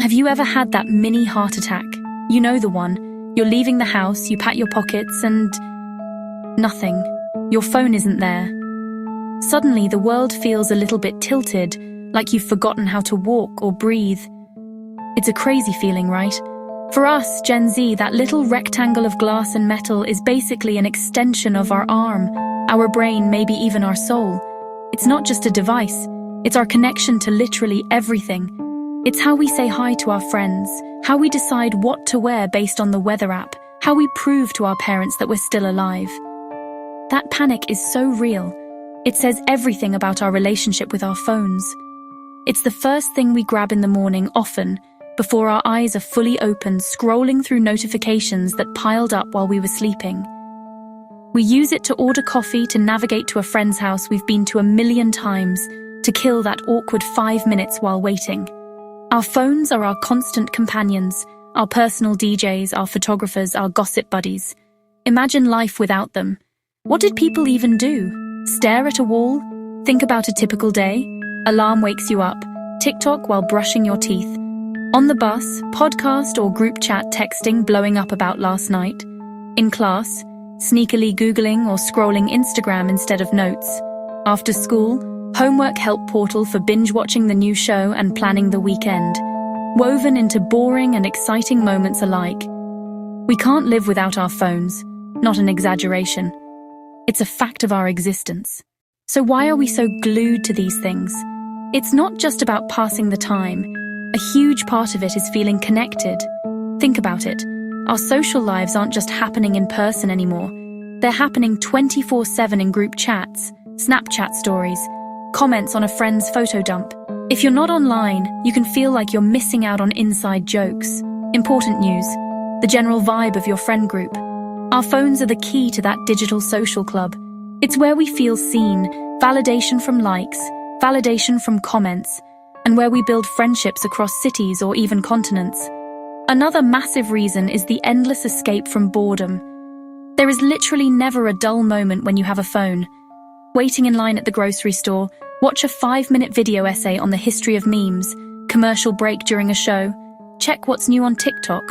Have you ever had that mini heart attack? You know the one. You're leaving the house, you pat your pockets, and nothing. Your phone isn't there. Suddenly, the world feels a little bit tilted, like you've forgotten how to walk or breathe. It's a crazy feeling, right? For us, Gen Z, that little rectangle of glass and metal is basically an extension of our arm, our brain, maybe even our soul. It's not just a device. It's our connection to literally everything. It's how we say hi to our friends, how we decide what to wear based on the weather app, how we prove to our parents that we're still alive. That panic is so real. It says everything about our relationship with our phones. It's the first thing we grab in the morning, often, before our eyes are fully open, scrolling through notifications that piled up while we were sleeping. We use it to order coffee, to navigate to a friend's house we've been to 1,000,000 times, to kill that awkward 5 minutes while waiting. Our phones are our constant companions, our personal DJs, our photographers, our gossip buddies. Imagine life without them. What did people even do? Stare at a wall? Think about a typical day? Alarm wakes you up. TikTok while brushing your teeth. On the bus, podcast or group chat texting blowing up about last night. In class, sneakily Googling or scrolling Instagram instead of notes. After school, homework help portal for binge-watching the new show and planning the weekend. Woven into boring and exciting moments alike. We can't live without our phones. Not an exaggeration. It's a fact of our existence. So why are we so glued to these things? It's not just about passing the time. A huge part of it is feeling connected. Think about it. Our social lives aren't just happening in person anymore. They're happening 24/7 in group chats, Snapchat stories, comments on a friend's photo dump. If you're not online, you can feel like you're missing out on inside jokes, important news, the general vibe of your friend group. Our phones are the key to that digital social club. It's where we feel seen, validation from likes, validation from comments, and where we build friendships across cities or even continents. Another massive reason is the endless escape from boredom. There is literally never a dull moment when you have a phone. Waiting in line at the grocery store, watch a 5-minute video essay on the history of memes, commercial break during a show, check what's new on TikTok,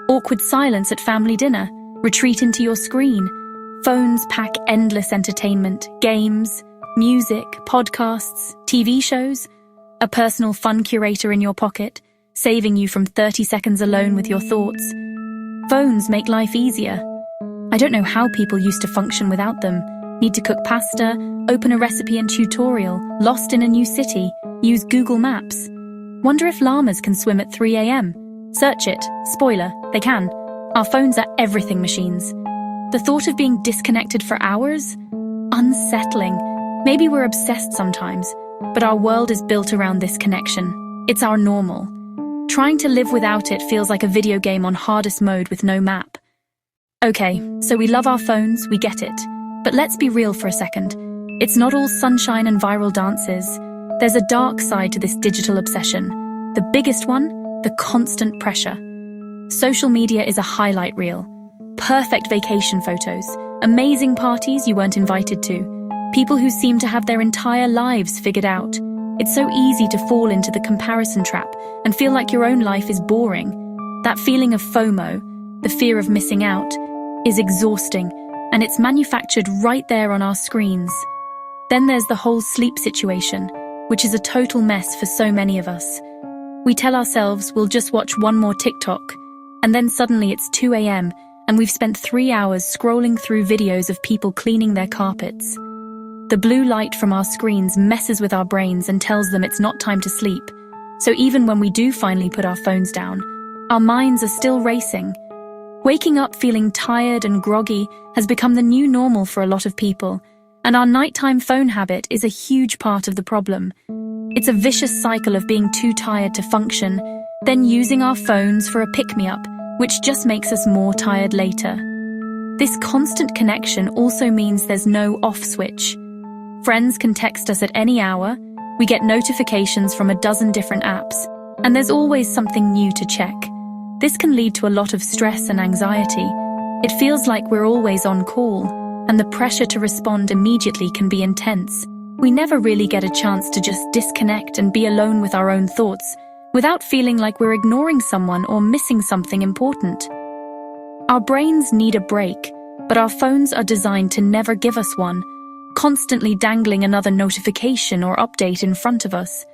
awkward silence at family dinner, retreat into your screen. Phones pack endless entertainment, games, music, podcasts, TV shows, a personal fun curator in your pocket, saving you from 30 seconds alone with your thoughts. Phones make life easier. I don't know how people used to function without them. Need to cook pasta, open a recipe and tutorial, lost in a new city, use Google Maps. Wonder if llamas can swim at 3 a.m. Search it. Spoiler, they can. Our phones are everything machines. The thought of being disconnected for hours? Unsettling. Maybe we're obsessed sometimes, but our world is built around this connection. It's our normal. Trying to live without it feels like a video game on hardest mode with no map. Okay, so we love our phones, we get it. But let's be real for a second. It's not all sunshine and viral dances. There's a dark side to this digital obsession. The biggest one, the constant pressure. Social media is a highlight reel. Perfect vacation photos, amazing parties you weren't invited to, people who seem to have their entire lives figured out. It's so easy to fall into the comparison trap and feel like your own life is boring. That feeling of FOMO, the fear of missing out, is exhausting, and it's manufactured right there on our screens. Then there's the whole sleep situation, which is a total mess for so many of us. We tell ourselves we'll just watch one more TikTok, and then suddenly it's 2 a.m. and we've spent 3 hours scrolling through videos of people cleaning their carpets. The blue light from our screens messes with our brains and tells them it's not time to sleep. So even when we do finally put our phones down, our minds are still racing. Waking up feeling tired and groggy has become the new normal for a lot of people, and our nighttime phone habit is a huge part of the problem. It's a vicious cycle of being too tired to function, then using our phones for a pick-me-up, which just makes us more tired later. This constant connection also means there's no off switch. Friends can text us at any hour, we get notifications from a dozen different apps, and there's always something new to check. This can lead to a lot of stress and anxiety. It feels like we're always on call, and the pressure to respond immediately can be intense. We never really get a chance to just disconnect and be alone with our own thoughts, without feeling like we're ignoring someone or missing something important. Our brains need a break, but our phones are designed to never give us one, constantly dangling another notification or update in front of us.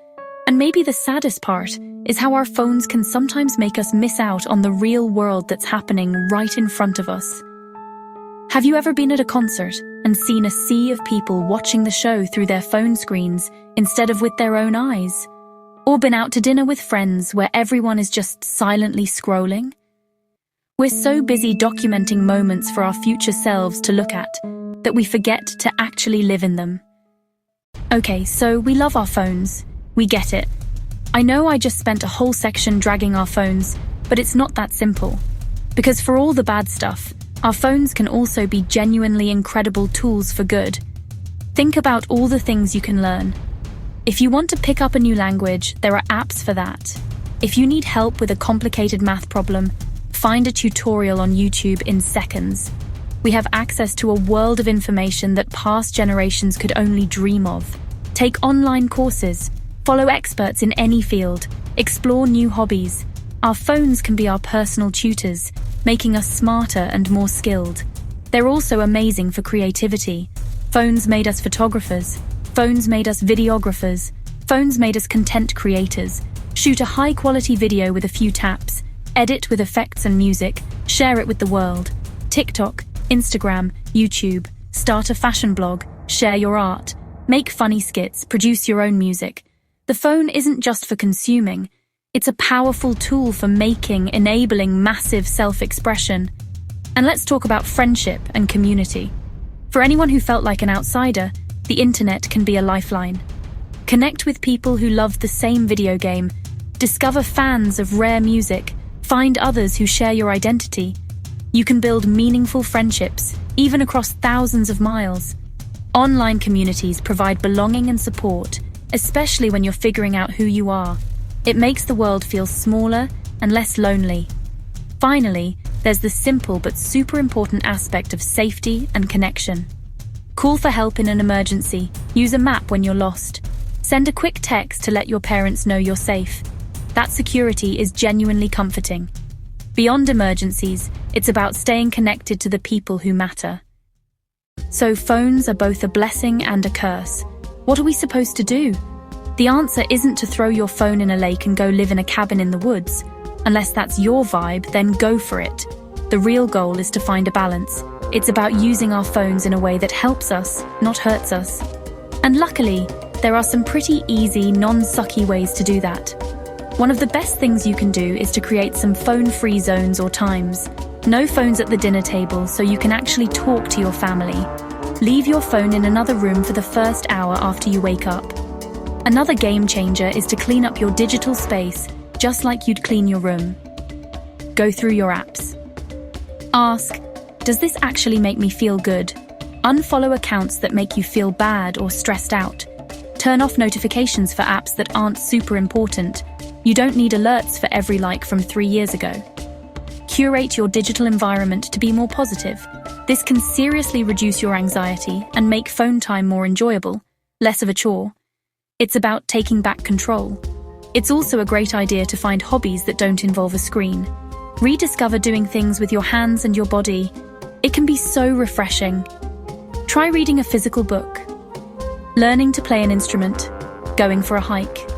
And maybe the saddest part is how our phones can sometimes make us miss out on the real world that's happening right in front of us. Have you ever been at a concert and seen a sea of people watching the show through their phone screens instead of with their own eyes? Or been out to dinner with friends where everyone is just silently scrolling? We're so busy documenting moments for our future selves to look at that we forget to actually live in them. Okay, so we love our phones. We get it. I know I just spent a whole section dragging our phones, but it's not that simple. Because for all the bad stuff, our phones can also be genuinely incredible tools for good. Think about all the things you can learn. If you want to pick up a new language, there are apps for that. If you need help with a complicated math problem, find a tutorial on YouTube in seconds. We have access to a world of information that past generations could only dream of. Take online courses, follow experts in any field, explore new hobbies. Our phones can be our personal tutors, making us smarter and more skilled. They're also amazing for creativity. Phones made us photographers. Phones made us videographers. Phones made us content creators. Shoot a high-quality video with a few taps. Edit with effects and music. Share it with the world. TikTok, Instagram, YouTube. Start a fashion blog. Share your art. Make funny skits. Produce your own music. The phone isn't just for consuming. It's a powerful tool for making, enabling massive self-expression. And let's talk about friendship and community. For anyone who felt like an outsider, the internet can be a lifeline. Connect with people who love the same video game. Discover fans of rare music. Find others who share your identity. You can build meaningful friendships, even across thousands of miles. Online communities provide belonging and support, especially when you're figuring out who you are. It makes the world feel smaller and less lonely. Finally, there's the simple but super important aspect of safety and connection. Call for help in an emergency. Use a map when you're lost. Send a quick text to let your parents know you're safe. That security is genuinely comforting. Beyond emergencies, it's about staying connected to the people who matter. So phones are both a blessing and a curse. What are we supposed to do? The answer isn't to throw your phone in a lake and go live in a cabin in the woods. Unless that's your vibe, then go for it. The real goal is to find a balance. It's about using our phones in a way that helps us, not hurts us. And luckily, there are some pretty easy, non-sucky ways to do that. One of the best things you can do is to create some phone-free zones or times. No phones at the dinner table so you can actually talk to your family. Leave your phone in another room for the first hour after you wake up. Another game changer is to clean up your digital space just like you'd clean your room. Go through your apps. Ask, does this actually make me feel good? Unfollow accounts that make you feel bad or stressed out. Turn off notifications for apps that aren't super important. You don't need alerts for every like from 3 years ago. Curate your digital environment to be more positive. This can seriously reduce your anxiety and make phone time more enjoyable, less of a chore. It's about taking back control. It's also a great idea to find hobbies that don't involve a screen. Rediscover doing things with your hands and your body. It can be so refreshing. Try reading a physical book, learning to play an instrument, going for a hike,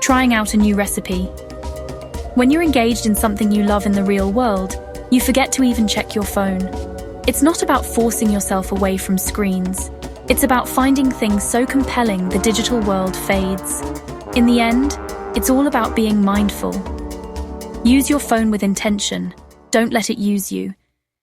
trying out a new recipe. When you're engaged in something you love in the real world, you forget to even check your phone. It's not about forcing yourself away from screens. It's about finding things so compelling the digital world fades. In the end, it's all about being mindful. Use your phone with intention. Don't let it use you.